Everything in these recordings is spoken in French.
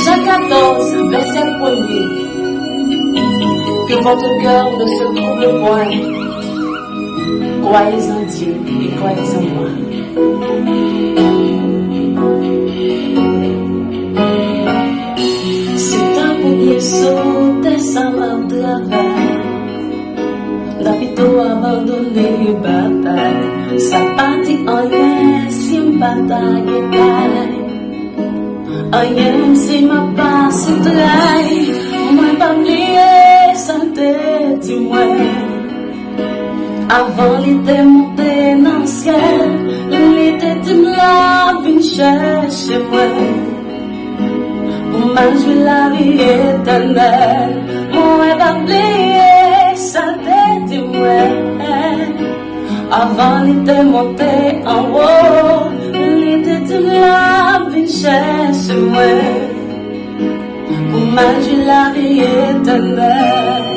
Jean 14, verset 1er. Que votre cœur ne se trouble point. Croyez en Dieu et croyez en moi. C'est un premier saut des salons de travail. D'habito abandonné bataille. Ça partit en rien si une bataille est taille. Rien si ma passe traille. Moi pas oublier santé dis-moi. Avant l'été monté dans le ciel, l'été tu me l'as venu chercher moi. Pour manger la vie éternelle, moi pas oublier santé dis-moi. Avant l'été monté en haut, l'été tu me l'as venu chercher moi. Pour manger la vie éternelle.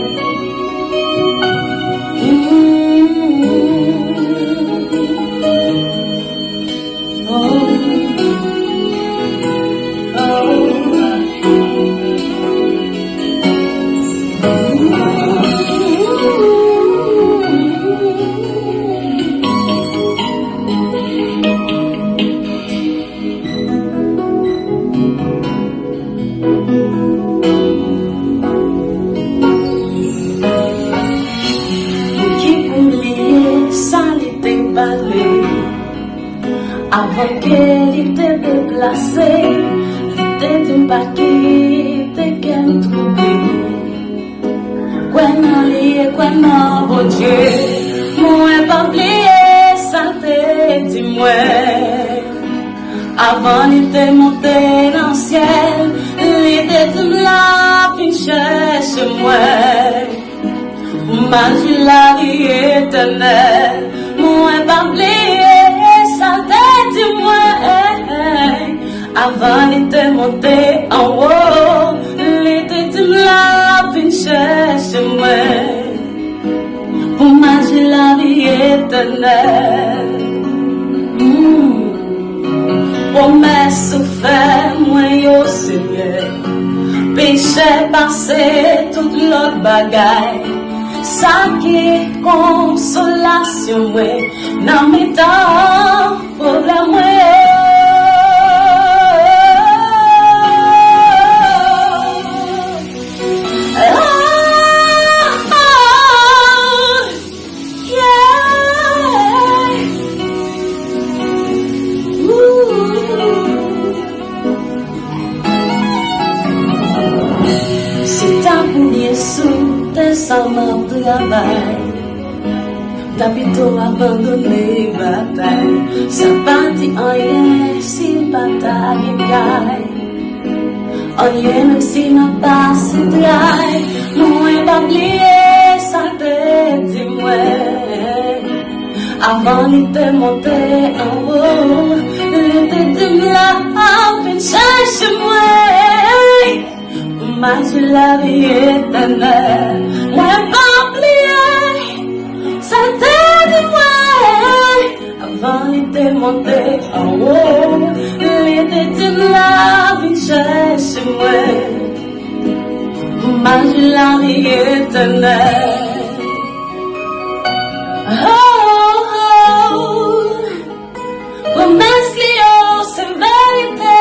Avant qu'elle était déplacée, l'idée d'une paquette qu'elle trouvait. Quand elle quand mon Dieu, moi pas oublier santé dis-moi. Avant l'idée monter dans le ciel, l'idée de la vie cherche moi. Manger la vie éternelle, moi pas oublier santé dis-moi. Avant l'été monté en haut, l'été de la vie cherche moi. Pour manger la vie éternelle. Promesse fait moi au Seigneur. Péché passé toute l'autre bagaille. Ça qui est consolation, ouais, dans mes temps, pour la C'est un premier sou des salons de travail. D'habito abandonné bataille. Ça partit en rien si bataille gagne. En rien même si ma passe traille. Moi pas oublier santé dis-moi. Avant l'été monté en haut, l'été de la vie cherche moi. Manger la vie éternelle, moi pas oublier santé dis-moi. Avant l'été monté en haut, l'été de la vie cherche moi. Manger la vie éternelle. Promesse Léo, c'est vérité.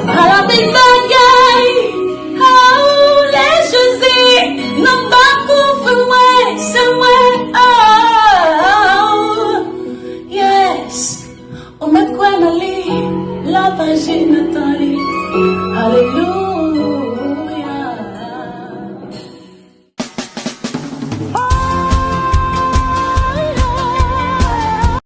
À la belle bagaille, les José, non pas couvre moi, c'est moi. Yes, on met quoi dans lit, la pagine dans lit. Alléluia.